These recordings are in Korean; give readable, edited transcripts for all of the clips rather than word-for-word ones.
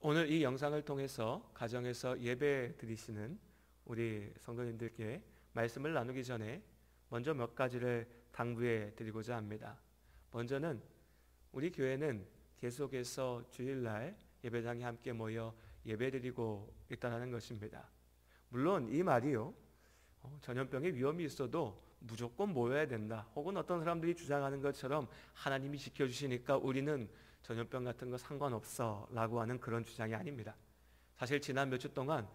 오늘 이 영상을 통해서 가정에서 예배 드리시는 우리 성도님들께 말씀을 나누기 전에 먼저 몇 가지를 당부해 드리고자 합니다. 먼저는 우리 교회는 계속해서 주일날 예배당에 함께 모여 예배 드리고 있다는 것입니다. 물론 이 말이요, 전염병의 위험이 있어도 무조건 모여야 된다, 혹은 어떤 사람들이 주장하는 것처럼 하나님이 지켜주시니까 우리는 전염병 같은 거 상관없어 라고 하는 그런 주장이 아닙니다. 사실 지난 몇 주 동안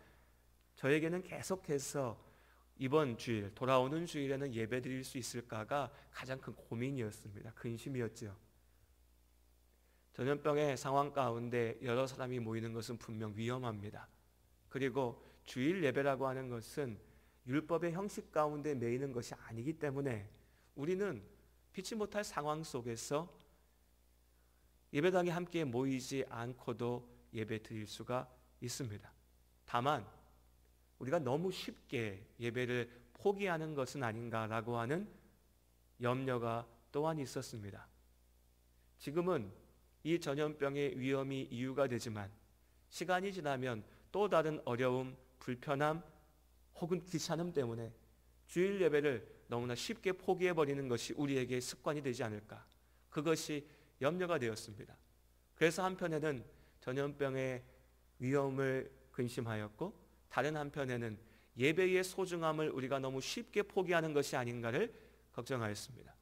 저에게는 계속해서 이번 주일, 돌아오는 주일에는 예배 드릴 수 있을까가 가장 큰 고민이었습니다. 근심이었죠. 전염병의 상황 가운데 여러 사람이 모이는 것은 분명 위험합니다. 그리고 주일 예배라고 하는 것은 율법의 형식 가운데 매이는 것이 아니기 때문에 우리는 피치 못할 상황 속에서 예배당에 함께 모이지 않고도 예배 드릴 수가 있습니다. 다만 우리가 너무 쉽게 예배를 포기하는 것은 아닌가라고 하는 염려가 또한 있었습니다. 지금은 이 전염병의 위험이 이유가 되지만 시간이 지나면 또 다른 어려움, 불편함 혹은 귀찮음 때문에 주일 예배를 너무나 쉽게 포기해버리는 것이 우리에게 습관이 되지 않을까, 그것이 염려가 되었습니다. 그래서 한편에는 전염병의 위험을 근심하였고, 다른 한편에는 예배의 소중함을 우리가 너무 쉽게 포기하는 것이 아닌가를 걱정하였습니다.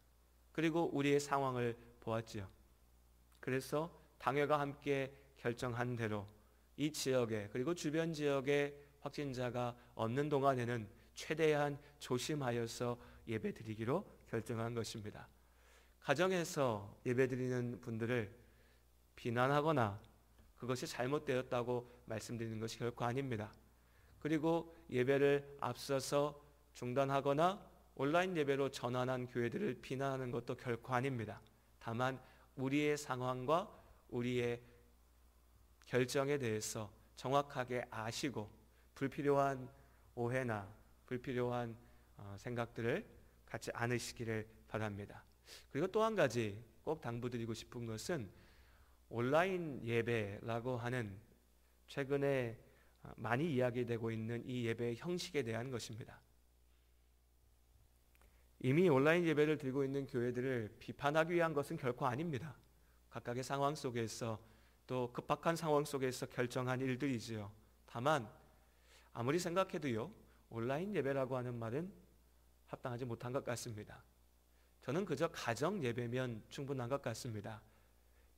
그리고 우리의 상황을 보았지요. 그래서 당회가 함께 결정한 대로 이 지역에, 그리고 주변 지역에 확진자가 없는 동안에는 최대한 조심하여서 예배 드리기로 결정한 것입니다. 가정에서 예배드리는 분들을 비난하거나 그것이 잘못되었다고 말씀드리는 것이 결코 아닙니다. 그리고 예배를 앞서서 중단하거나 온라인 예배로 전환한 교회들을 비난하는 것도 결코 아닙니다. 다만 우리의 상황과 우리의 결정에 대해서 정확하게 아시고 불필요한 오해나 불필요한 생각들을 갖지 않으시기를 바랍니다. 그리고 또 한 가지 꼭 당부드리고 싶은 것은 온라인 예배라고 하는 최근에 많이 이야기되고 있는 이 예배의 형식에 대한 것입니다. 이미 온라인 예배를 드리고 있는 교회들을 비판하기 위한 것은 결코 아닙니다. 각각의 상황 속에서, 또 급박한 상황 속에서 결정한 일들이지요. 다만 아무리 생각해도요, 온라인 예배라고 하는 말은 합당하지 못한 것 같습니다. 저는 그저 가정 예배면 충분한 것 같습니다.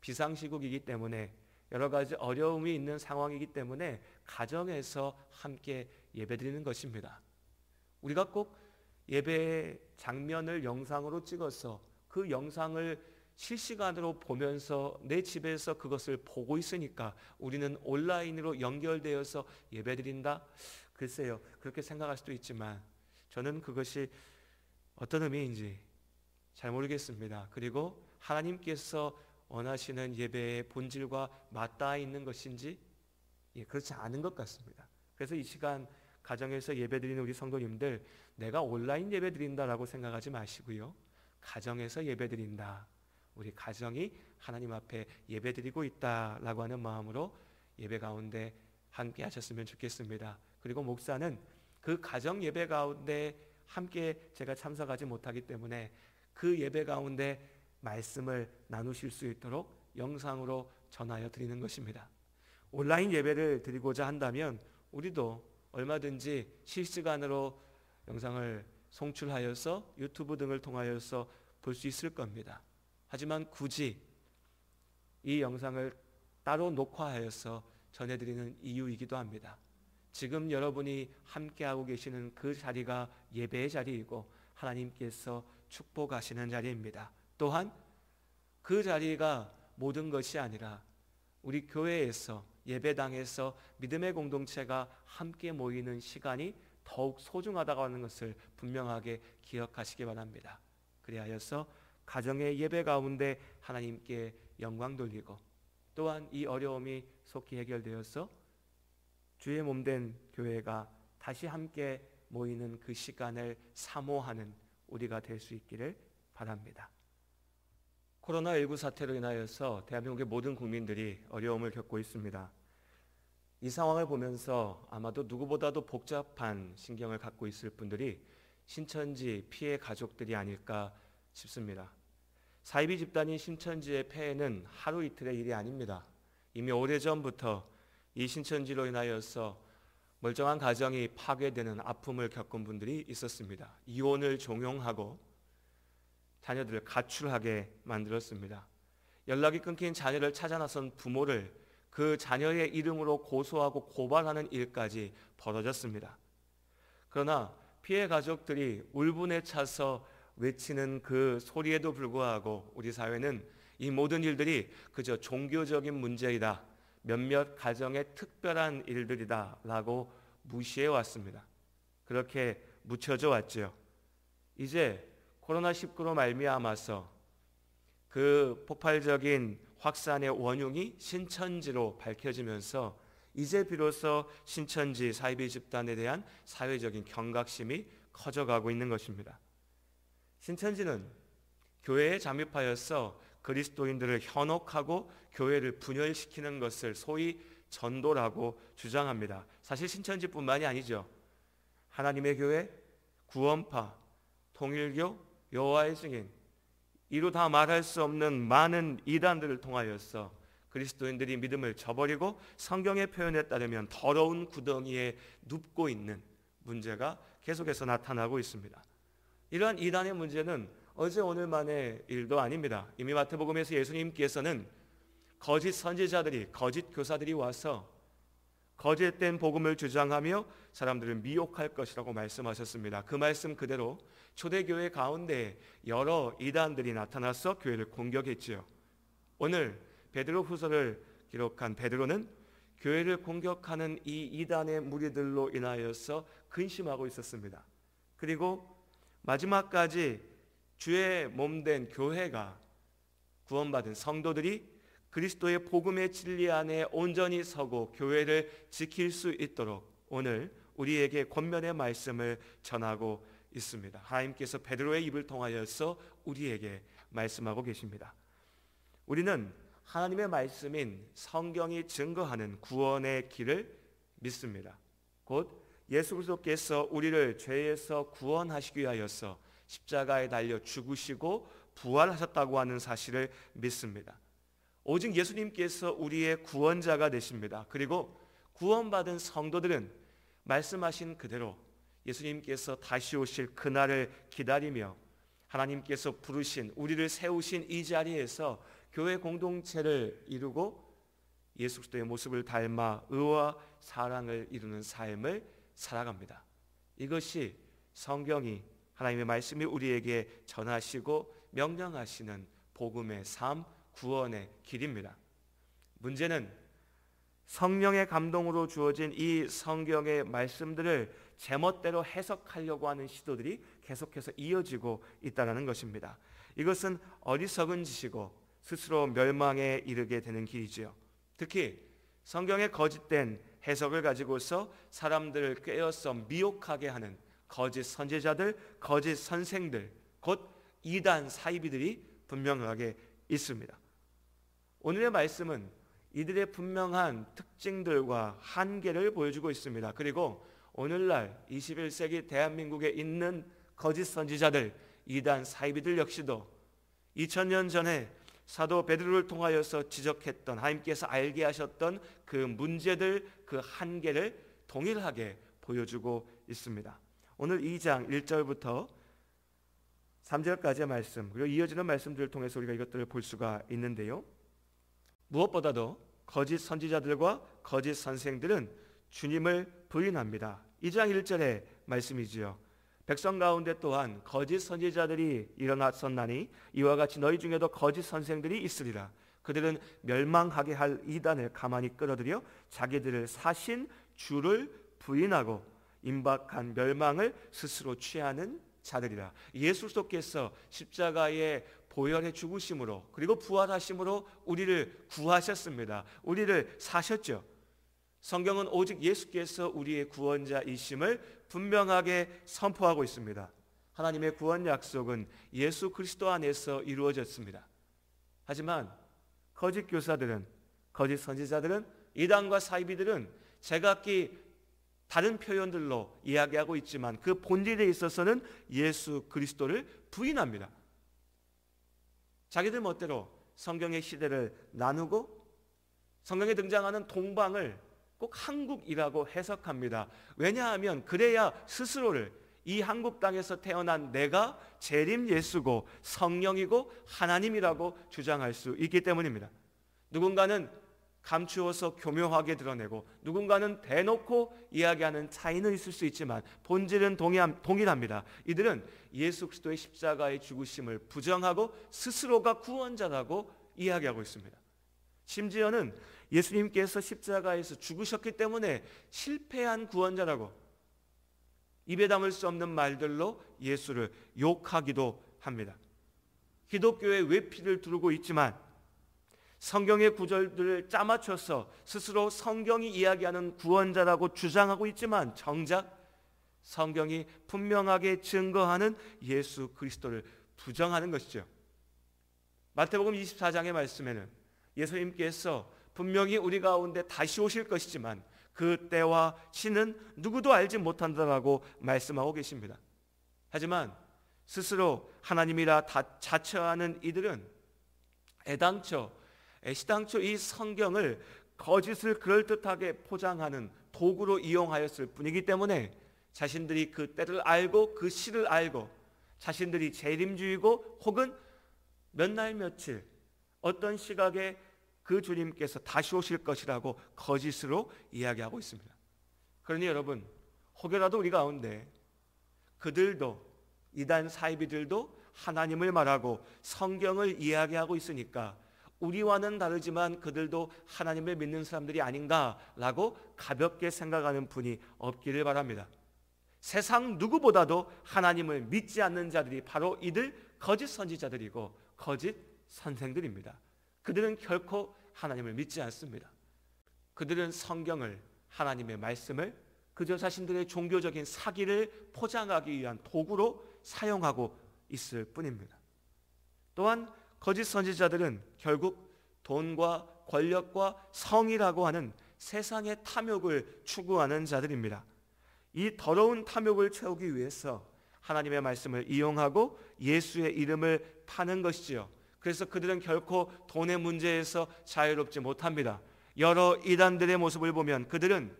비상시국이기 때문에, 여러 가지 어려움이 있는 상황이기 때문에 가정에서 함께 예배드리는 것입니다. 우리가 꼭 예배의 장면을 영상으로 찍어서 그 영상을 실시간으로 보면서 내 집에서 그것을 보고 있으니까 우리는 온라인으로 연결되어서 예배드린다? 글쎄요, 그렇게 생각할 수도 있지만 저는 그것이 어떤 의미인지 잘 모르겠습니다. 그리고 하나님께서 원하시는 예배의 본질과 맞닿아 있는 것인지 그렇지 않은 것 같습니다. 그래서 이 시간 가정에서 예배드리는 우리 성도님들, 내가 온라인 예배드린다라고 생각하지 마시고요, 가정에서 예배드린다, 우리 가정이 하나님 앞에 예배드리고 있다라고 하는 마음으로 예배 가운데 함께 하셨으면 좋겠습니다. 그리고 목사는 그 가정 예배 가운데 함께 제가 참석하지 못하기 때문에 그 예배 가운데 말씀을 나누실 수 있도록 영상으로 전하여 드리는 것입니다. 온라인 예배를 드리고자 한다면 우리도 얼마든지 실시간으로 영상을 송출하여서 유튜브 등을 통하여서 볼 수 있을 겁니다. 하지만 굳이 이 영상을 따로 녹화하여서 전해드리는 이유이기도 합니다. 지금 여러분이 함께하고 계시는 그 자리가 예배의 자리이고 하나님께서 축복하시는 자리입니다. 또한 그 자리가 모든 것이 아니라 우리 교회에서, 예배당에서 믿음의 공동체가 함께 모이는 시간이 더욱 소중하다고 하는 것을 분명하게 기억하시기 바랍니다. 그리하여서 가정의 예배 가운데 하나님께 영광 돌리고, 또한 이 어려움이 속히 해결되어서 주의 몸된 교회가 다시 함께 모이는 그 시간을 사모하는 우리가 될 수 있기를 바랍니다. 코로나19 사태로 인하여서 대한민국의 모든 국민들이 어려움을 겪고 있습니다. 이 상황을 보면서 아마도 누구보다도 복잡한 신경을 갖고 있을 분들이 신천지 피해 가족들이 아닐까 싶습니다. 사이비 집단인 신천지의 폐해는 하루 이틀의 일이 아닙니다. 이미 오래전부터 이 신천지로 인하여서 멀쩡한 가정이 파괴되는 아픔을 겪은 분들이 있었습니다. 이혼을 종용하고 자녀들을 가출하게 만들었습니다. 연락이 끊긴 자녀를 찾아 나선 부모를 그 자녀의 이름으로 고소하고 고발하는 일까지 벌어졌습니다. 그러나 피해 가족들이 울분에 차서 외치는 그 소리에도 불구하고 우리 사회는 이 모든 일들이 그저 종교적인 문제이다, 몇몇 가정의 특별한 일들이다 라고 무시해 왔습니다. 그렇게 묻혀져 왔죠. 이제 코로나19로 말미암아서 그 폭발적인 확산의 원흉이 신천지로 밝혀지면서 이제 비로소 신천지 사이비 집단에 대한 사회적인 경각심이 커져가고 있는 것입니다. 신천지는 교회에 잠입하여서 그리스도인들을 현혹하고 교회를 분열시키는 것을 소위 전도라고 주장합니다. 사실 신천지뿐만이 아니죠. 하나님의 교회, 구원파, 통일교, 여호와의 증인, 이루 다 말할 수 없는 많은 이단들을 통하여서 그리스도인들이 믿음을 저버리고 성경의 표현에 따르면 더러운 구덩이에 눕고 있는 문제가 계속해서 나타나고 있습니다. 이러한 이단의 문제는 어제 오늘만의 일도 아닙니다. 이미 마태복음에서 예수님께서는 거짓 선지자들이, 거짓 교사들이 와서 거짓된 복음을 주장하며 사람들을 미혹할 것이라고 말씀하셨습니다. 그 말씀 그대로 초대교회 가운데 여러 이단들이 나타나서 교회를 공격했지요. 오늘 베드로후서를 기록한 베드로는 교회를 공격하는 이 이단의 무리들로 인하여서 근심하고 있었습니다. 그리고 마지막까지 주의 몸된 교회가, 구원받은 성도들이 그리스도의 복음의 진리 안에 온전히 서고 교회를 지킬 수 있도록 오늘 우리에게 권면의 말씀을 전하고 있습니다. 하나님께서 베드로의 입을 통하여서 우리에게 말씀하고 계십니다. 우리는 하나님의 말씀인 성경이 증거하는 구원의 길을 믿습니다. 곧 예수 그리스도께서 우리를 죄에서 구원하시기 위하여서 십자가에 달려 죽으시고 부활하셨다고 하는 사실을 믿습니다. 오직 예수님께서 우리의 구원자가 되십니다. 그리고 구원받은 성도들은 말씀하신 그대로 예수님께서 다시 오실 그날을 기다리며 하나님께서 부르신, 우리를 세우신 이 자리에서 교회 공동체를 이루고 예수 그리스도의 모습을 닮아 의와 사랑을 이루는 삶을 살아갑니다. 이것이 성경이, 하나님의 말씀이 우리에게 전하시고 명령하시는 복음의 삶, 구원의 길입니다. 문제는 성령의 감동으로 주어진 이 성경의 말씀들을 제멋대로 해석하려고 하는 시도들이 계속해서 이어지고 있다는 것입니다. 이것은 어리석은 짓이고 스스로 멸망에 이르게 되는 길이지요. 특히 성경의 거짓된 해석을 가지고서 사람들을 꿰어서 미혹하게 하는 거짓 선지자들, 거짓 선생들, 곧 이단 사이비들이 분명하게 있습니다. 오늘의 말씀은 이들의 분명한 특징들과 한계를 보여주고 있습니다. 그리고 오늘날 21세기 대한민국에 있는 거짓 선지자들, 이단 사이비들 역시도 2000년 전에 사도 베드로를 통하여서 지적했던, 하나님께서 알게 하셨던 그 문제들, 그 한계를 동일하게 보여주고 있습니다. 오늘 2장 1절부터 3절까지의 말씀, 그리고 이어지는 말씀들을 통해서 우리가 이것들을 볼 수가 있는데요. 무엇보다도 거짓 선지자들과 거짓 선생들은 주님을 부인합니다. 2장 1절의 말씀이지요. 백성 가운데 또한 거짓 선지자들이 일어났었나니 이와 같이 너희 중에도 거짓 선생들이 있으리라. 그들은 멸망하게 할 이단을 가만히 끌어들여 자기들을 사신 주를 부인하고 임박한 멸망을 스스로 취하는 자들이라. 예수 그리스도께서 십자가에 보혈의 죽으심으로 그리고 부활하심으로 우리를 구하셨습니다. 우리를 사셨죠. 성경은 오직 예수께서 우리의 구원자이심을 분명하게 선포하고 있습니다. 하나님의 구원 약속은 예수 그리스도 안에서 이루어졌습니다. 하지만 거짓 교사들은, 거짓 선지자들은, 이단과 사이비들은 제각기 다른 표현들로 이야기하고 있지만 그 본질에 있어서는 예수 그리스도를 부인합니다. 자기들 멋대로 성경의 시대를 나누고 성경에 등장하는 동방을 꼭 한국이라고 해석합니다. 왜냐하면 그래야 스스로를 이 한국 땅에서 태어난 내가 재림 예수고 성령이고 하나님이라고 주장할 수 있기 때문입니다. 누군가는 감추어서 교묘하게 드러내고 누군가는 대놓고 이야기하는 차이는 있을 수 있지만 본질은 동일합니다. 이들은 예수 그리스도의 십자가의 죽으심을 부정하고 스스로가 구원자라고 이야기하고 있습니다. 심지어는 예수님께서 십자가에서 죽으셨기 때문에 실패한 구원자라고 입에 담을 수 없는 말들로 예수를 욕하기도 합니다. 기독교에 외피를 두르고 있지만 성경의 구절들을 짜맞춰서 스스로 성경이 이야기하는 구원자라고 주장하고 있지만 정작 성경이 분명하게 증거하는 예수 그리스도를 부정하는 것이죠. 마태복음 24장의 말씀에는 예수님께서 분명히 우리 가운데 다시 오실 것이지만 그 때와 시는 누구도 알지 못한다라고 말씀하고 계십니다. 하지만 스스로 하나님이라 자처하는 이들은 애시당초 이 성경을 거짓을 그럴듯하게 포장하는 도구로 이용하였을 뿐이기 때문에 자신들이 그 때를 알고 그 시를 알고 자신들이 재림주의고 혹은 몇 날 며칠 어떤 시각에 그 주님께서 다시 오실 것이라고 거짓으로 이야기하고 있습니다. 그러니 여러분, 혹여라도 우리 가운데 그들도 이단 사이비들도 하나님을 말하고 성경을 이야기하고 있으니까 우리와는 다르지만 그들도 하나님을 믿는 사람들이 아닌가라고 가볍게 생각하는 분이 없기를 바랍니다. 세상 누구보다도 하나님을 믿지 않는 자들이 바로 이들 거짓 선지자들이고 거짓 선생들입니다. 그들은 결코 하나님을 믿지 않습니다. 그들은 성경을, 하나님의 말씀을 그저 자신들의 종교적인 사기를 포장하기 위한 도구로 사용하고 있을 뿐입니다. 또한 거짓 선지자들은 결국 돈과 권력과 성이라고 하는 세상의 탐욕을 추구하는 자들입니다. 이 더러운 탐욕을 채우기 위해서 하나님의 말씀을 이용하고 예수의 이름을 파는 것이지요. 그래서 그들은 결코 돈의 문제에서 자유롭지 못합니다. 여러 이단들의 모습을 보면 그들은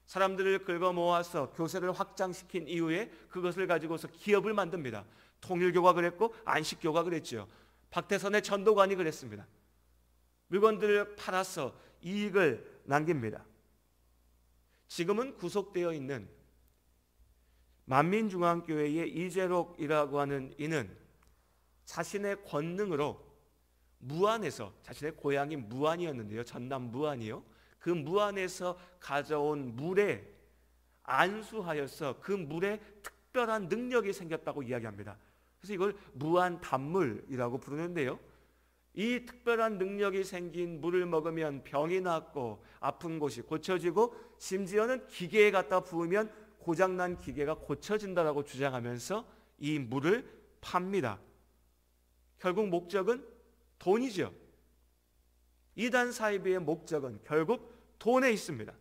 사람들을 긁어 모아서 교세를 확장시킨 이후에 그것을 가지고서 기업을 만듭니다. 통일교가 그랬고 안식교가 그랬죠. 박태선의 전도관이 그랬습니다. 물건들을 팔아서 이익을 남깁니다. 지금은 구속되어 있는 만민중앙교회의 이재록이라고 하는 이는 자신의 권능으로 무안에서, 자신의 고향이 무안이었는데요, 전남 무안이요, 그 무안에서 가져온 물에 안수하여서 그 물에 특별한 능력이 생겼다고 이야기합니다. 그래서 이걸 무안단물이라고 부르는데요, 이 특별한 능력이 생긴 물을 먹으면 병이 낫고 아픈 곳이 고쳐지고 심지어는 기계에 갖다 부으면 고장난 기계가 고쳐진다라고 주장하면서 이 물을 팝니다. 결국 목적은 돈이죠. 이단 사이비의 목적은 결국 돈에 있습니다.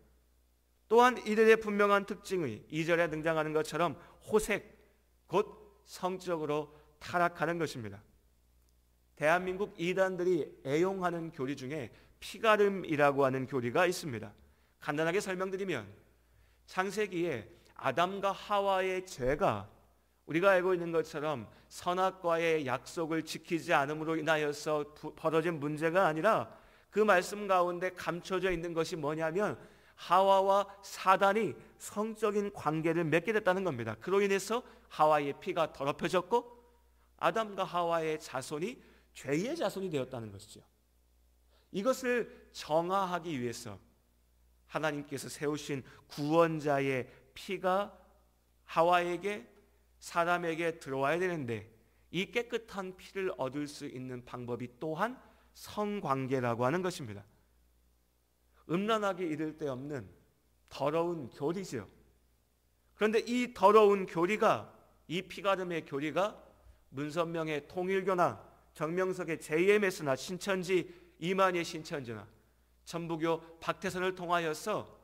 또한 이들의 분명한 특징이 2절에 등장하는 것처럼 호색, 곧 성적으로 타락하는 것입니다. 대한민국 이단들이 애용하는 교리 중에 피가름이라고 하는 교리가 있습니다. 간단하게 설명드리면 창세기에 아담과 하와의 죄가 우리가 알고 있는 것처럼 선악과의 약속을 지키지 않음으로 인하여서 벌어진 문제가 아니라 그 말씀 가운데 감춰져 있는 것이 뭐냐면 하와와 사단이 성적인 관계를 맺게 됐다는 겁니다. 그로 인해서 하와의 피가 더럽혀졌고 아담과 하와의 자손이 죄의 자손이 되었다는 것이죠. 이것을 정화하기 위해서 하나님께서 세우신 구원자의 피가 하와에게, 사람에게 들어와야 되는데 이 깨끗한 피를 얻을 수 있는 방법이 또한 성관계라고 하는 것입니다. 음란하게 이를 데 없는 더러운 교리죠. 그런데 이 더러운 교리가, 이 피가름의 교리가 문선명의 통일교나 정명석의 JMS나 신천지 이만희의 신천지나 천부교 박태선을 통하여서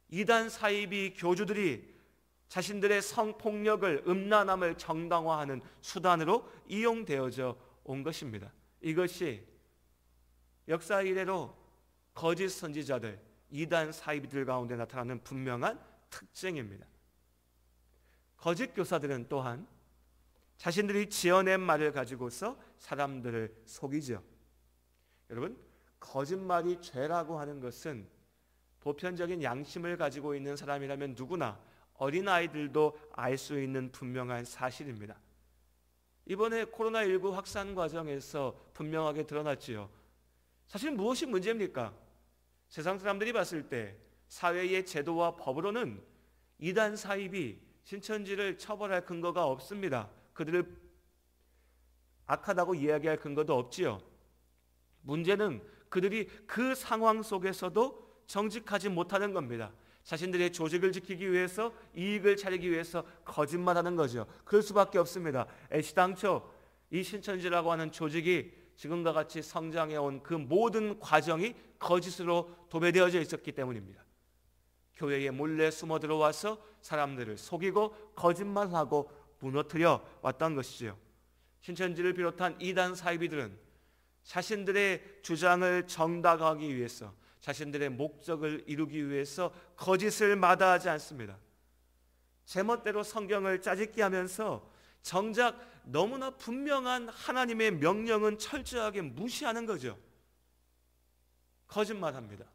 이단 사이비 교주들이 자신들의 성폭력을, 음란함을 정당화하는 수단으로 이용되어져 온 것입니다. 이것이 역사 이래로 거짓 선지자들, 이단 사이비들 가운데 나타나는 분명한 특징입니다. 거짓 교사들은 또한 자신들이 지어낸 말을 가지고서 사람들을 속이죠. 여러분, 거짓말이 죄라고 하는 것은 보편적인 양심을 가지고 있는 사람이라면 누구나, 어린아이들도 알 수 있는 분명한 사실입니다. 이번에 코로나19 확산 과정에서 분명하게 드러났지요. 사실 무엇이 문제입니까? 세상 사람들이 봤을 때 사회의 제도와 법으로는 이단 사입이 신천지를 처벌할 근거가 없습니다. 그들을 악하다고 이야기할 근거도 없지요. 문제는 그들이 그 상황 속에서도 정직하지 못하는 겁니다. 자신들의 조직을 지키기 위해서, 이익을 차리기 위해서 거짓말하는 거죠. 그럴 수밖에 없습니다. 애시당초 이 신천지라고 하는 조직이 지금과 같이 성장해온 그 모든 과정이 거짓으로 도배되어져 있었기 때문입니다. 교회에 몰래 숨어 들어와서 사람들을 속이고 거짓말하고 무너뜨려 왔던 것이지요. 신천지를 비롯한 이단 사이비들은 자신들의 주장을 정당화하기 위해서, 자신들의 목적을 이루기 위해서 거짓을 마다하지 않습니다. 제멋대로 성경을 짜집기 하면서 정작 너무나 분명한 하나님의 명령은 철저하게 무시하는 거죠. 거짓말합니다.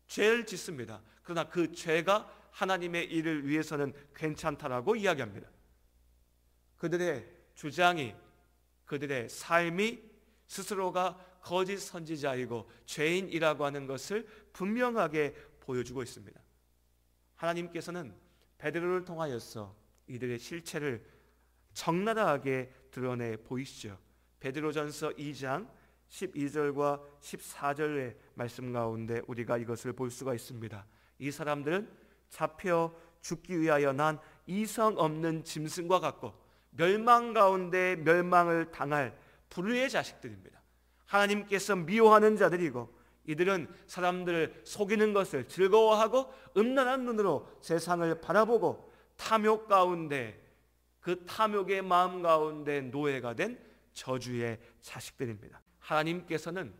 죄를 짓습니다. 그러나 그 죄가 하나님의 일을 위해서는 괜찮다라고 이야기합니다. 그들의 주장이, 그들의 삶이 스스로가 거짓 선지자이고 죄인이라고 하는 것을 분명하게 보여주고 있습니다. 하나님께서는 베드로를 통하여서 이들의 실체를 적나라하게 드러내 보이시죠. 베드로전서 2장 12절과 14절의 말씀 가운데 우리가 이것을 볼 수가 있습니다. 이 사람들은 잡혀 죽기 위하여 난 이성 없는 짐승과 같고 멸망 가운데 멸망을 당할 불의의 자식들입니다. 하나님께서 미워하는 자들이고 이들은 사람들을 속이는 것을 즐거워하고 음란한 눈으로 세상을 바라보고 탐욕 가운데, 그 탐욕의 마음 가운데 노예가 된 저주의 자식들입니다. 하나님께서는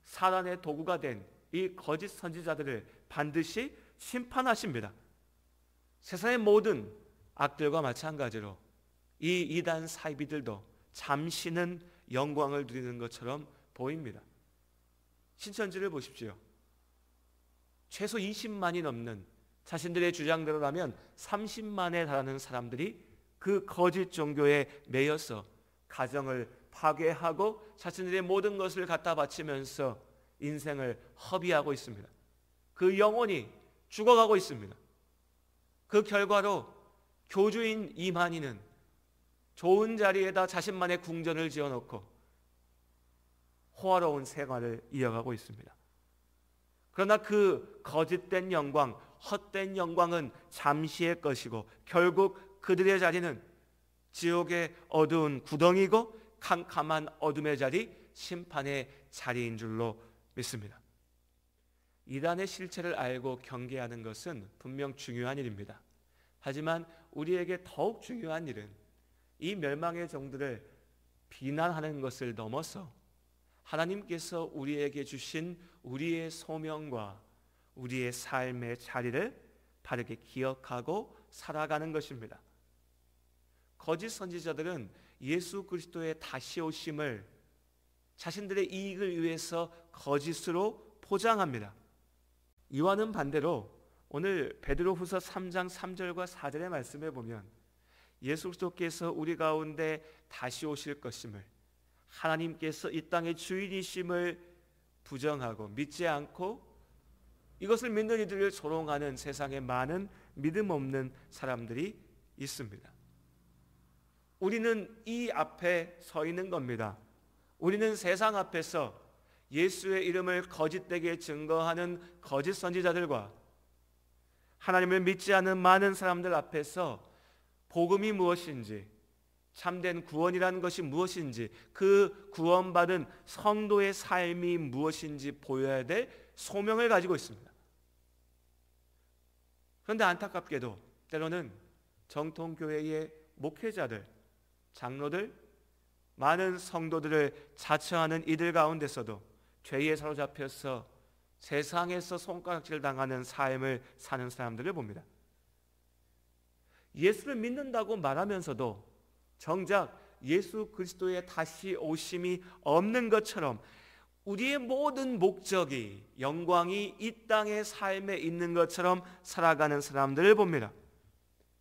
사단의 도구가 된 이 거짓 선지자들을 반드시 심판하십니다. 세상의 모든 악들과 마찬가지로 이 이단 사이비들도 잠시는 영광을 누리는 것처럼 보입니다. 신천지를 보십시오. 최소 20만이 넘는, 자신들의 주장대로라면 30만에 달하는 사람들이 그 거짓 종교에 매여서 가정을 파괴하고 자신들의 모든 것을 갖다 바치면서 인생을 허비하고 있습니다. 그 영혼이 죽어가고 있습니다. 그 결과로 교주인 이만희는 좋은 자리에다 자신만의 궁전을 지어놓고 호화로운 생활을 이어가고 있습니다. 그러나 그 거짓된 영광, 헛된 영광은 잠시의 것이고 결국 그들의 자리는 지옥의 어두운 구덩이고 캄캄한 어둠의 자리, 심판의 자리인 줄로 믿습니다. 이단의 실체를 알고 경계하는 것은 분명 중요한 일입니다. 하지만 우리에게 더욱 중요한 일은 이 멸망의 종들을 비난하는 것을 넘어서 하나님께서 우리에게 주신 우리의 소명과 우리의 삶의 자리를 바르게 기억하고 살아가는 것입니다. 거짓 선지자들은 예수 그리스도의 다시 오심을 자신들의 이익을 위해서 거짓으로 포장합니다. 이와는 반대로 오늘 베드로후서 3장 3절과 4절의 말씀에 보면 예수 그리스도께서 우리 가운데 다시 오실 것임을, 하나님께서 이 땅의 주인이심을 부정하고 믿지 않고 이것을 믿는 이들을 조롱하는 세상에 많은 믿음 없는 사람들이 있습니다. 우리는 이 앞에 서 있는 겁니다. 우리는 세상 앞에서 예수의 이름을 거짓되게 증거하는 거짓 선지자들과 하나님을 믿지 않는 많은 사람들 앞에서 복음이 무엇인지, 참된 구원이라는 것이 무엇인지, 그 구원받은 성도의 삶이 무엇인지 보여야 될 소명을 가지고 있습니다. 그런데 안타깝게도 때로는 정통교회의 목회자들, 장로들, 많은 성도들을 자처하는 이들 가운데서도 죄에 사로잡혀서 세상에서 손가락질 당하는 삶을 사는 사람들을 봅니다. 예수를 믿는다고 말하면서도 정작 예수 그리스도의 다시 오심이 없는 것처럼 우리의 모든 목적이, 영광이 이 땅의 삶에 있는 것처럼 살아가는 사람들을 봅니다.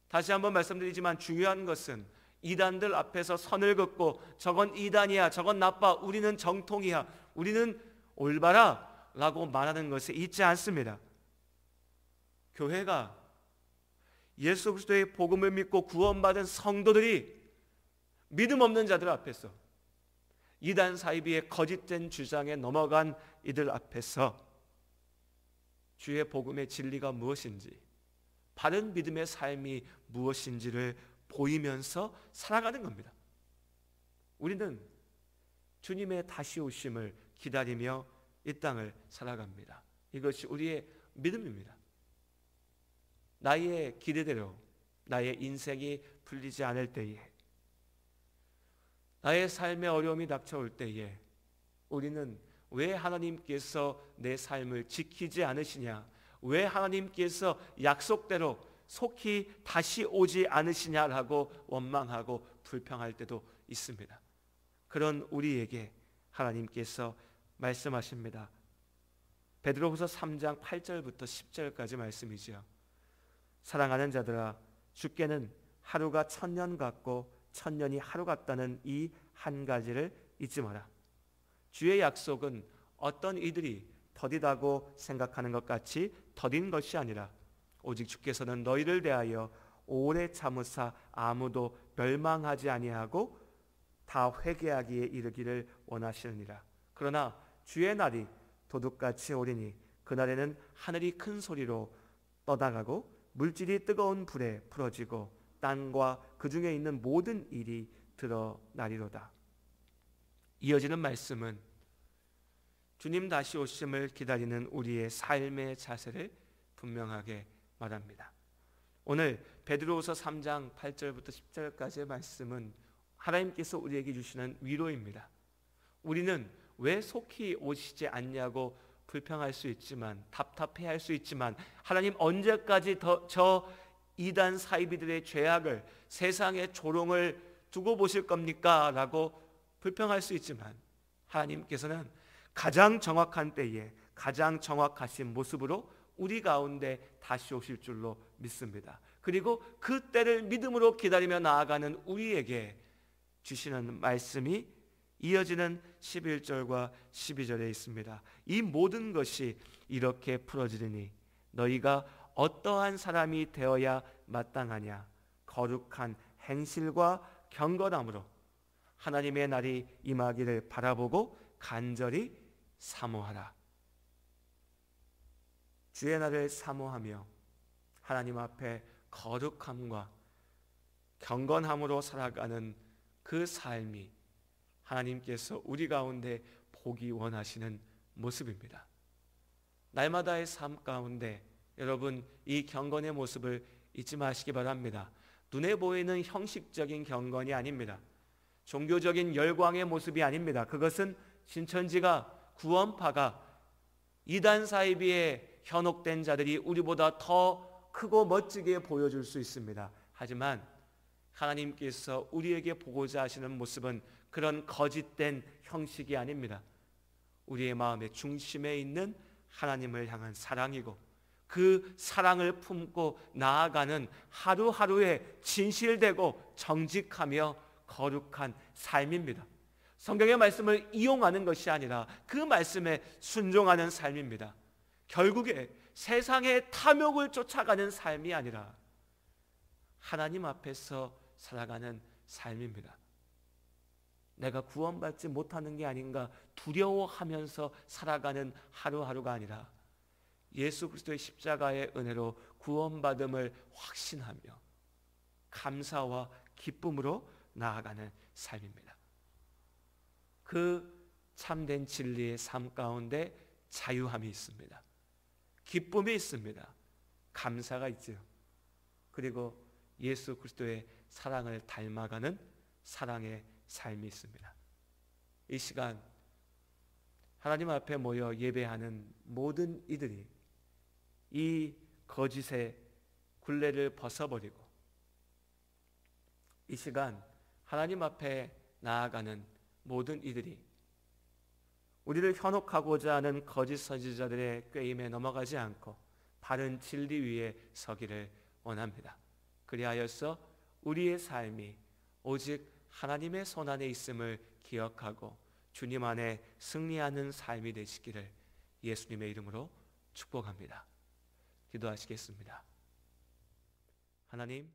다시 한번 말씀드리지만 중요한 것은 이단들 앞에서 선을 긋고 저건 이단이야, 저건 나빠, 우리는 정통이야, 우리는 올바라 라고 말하는 것에 있지 않습니다. 교회가 예수 그리스도의 복음을 믿고 구원받은 성도들이 믿음 없는 자들 앞에서, 이단 사이비의 거짓된 주장에 넘어간 이들 앞에서 주의 복음의 진리가 무엇인지, 바른 믿음의 삶이 무엇인지를 보이면서 살아가는 겁니다. 우리는 주님의 다시 오심을 기다리며 이 땅을 살아갑니다. 이것이 우리의 믿음입니다. 나의 기대대로 나의 인생이 풀리지 않을 때에, 나의 삶의 어려움이 닥쳐올 때에 우리는 왜 하나님께서 내 삶을 지키지 않으시냐, 왜 하나님께서 약속대로 속히 다시 오지 않으시냐라고 원망하고 불평할 때도 있습니다. 그런 우리에게 하나님께서 말씀하십니다. 베드로후서 3장 8절부터 10절까지 말씀이지요. 사랑하는 자들아, 주께는 하루가 1000년 같고 1000년이 하루 같다는 이 한 가지를 잊지 마라. 주의 약속은 어떤 이들이 더디다고 생각하는 것 같이 더딘 것이 아니라 오직 주께서는 너희를 대하여 오래 참으사 아무도 멸망하지 아니하고 다 회개하기에 이르기를 원하시느니라. 그러나 주의 날이 도둑같이 오리니 그날에는 하늘이 큰 소리로 떠나가고 물질이 뜨거운 불에 풀어지고 땅과 그 중에 있는 모든 일이 드러나리로다. 이어지는 말씀은 주님 다시 오심을 기다리는 우리의 삶의 자세를 분명하게 말합니다. 오늘 베드로후서 3장 8절부터 10절까지의 말씀은 하나님께서 우리에게 주시는 위로입니다. 우리는 왜 속히 오시지 않냐고 불평할 수 있지만, 답답해할 수 있지만, 하나님 언제까지 저 이단 사이비들의 죄악을, 세상의 조롱을 두고 보실 겁니까? 라고 불평할 수 있지만, 하나님께서는 가장 정확한 때에 가장 정확하신 모습으로 우리 가운데 다시 오실 줄로 믿습니다. 그리고 그 때를 믿음으로 기다리며 나아가는 우리에게 주시는 말씀이 이어지는 11절과 12절에 있습니다. 이 모든 것이 이렇게 풀어지리니 너희가 어떠한 사람이 되어야 마땅하냐? 거룩한 행실과 경건함으로 하나님의 날이 임하기를 바라보고 간절히 사모하라. 주의 날을 사모하며 하나님 앞에 거룩함과 경건함으로 살아가는 그 삶이 하나님께서 우리 가운데 보기 원하시는 모습입니다. 날마다의 삶 가운데 여러분, 이 경건의 모습을 잊지 마시기 바랍니다. 눈에 보이는 형식적인 경건이 아닙니다. 종교적인 열광의 모습이 아닙니다. 그것은 신천지가, 구원파가, 이단 사이비에 현혹된 자들이 우리보다 더 크고 멋지게 보여줄 수 있습니다. 하지만 하나님께서 우리에게 보고자 하시는 모습은 그런 거짓된 형식이 아닙니다. 우리의 마음의 중심에 있는 하나님을 향한 사랑이고, 그 사랑을 품고 나아가는 하루하루의 진실되고 정직하며 거룩한 삶입니다. 성경의 말씀을 이용하는 것이 아니라 그 말씀에 순종하는 삶입니다. 결국에 세상의 탐욕을 쫓아가는 삶이 아니라 하나님 앞에서 살아가는 삶입니다. 내가 구원받지 못하는 게 아닌가 두려워하면서 살아가는 하루하루가 아니라 예수 그리스도의 십자가의 은혜로 구원받음을 확신하며 감사와 기쁨으로 나아가는 삶입니다. 그 참된 진리의 삶 가운데 자유함이 있습니다. 기쁨이 있습니다. 감사가 있지요. 그리고 예수 그리스도의 사랑을 닮아가는 사랑의 삶이 있습니다. 이 시간 하나님 앞에 모여 예배하는 모든 이들이 이 거짓의 굴레를 벗어버리고 이 시간 하나님 앞에 나아가는 모든 이들이 우리를 현혹하고자 하는 거짓 선지자들의 꾀임에 넘어가지 않고 바른 진리 위에 서기를 원합니다. 그리하여서 우리의 삶이 오직 하나님의 손안에 있음을 기억하고 주님 안에 승리하는 삶이 되시기를 예수님의 이름으로 축복합니다. 기도하시겠습니다. 하나님,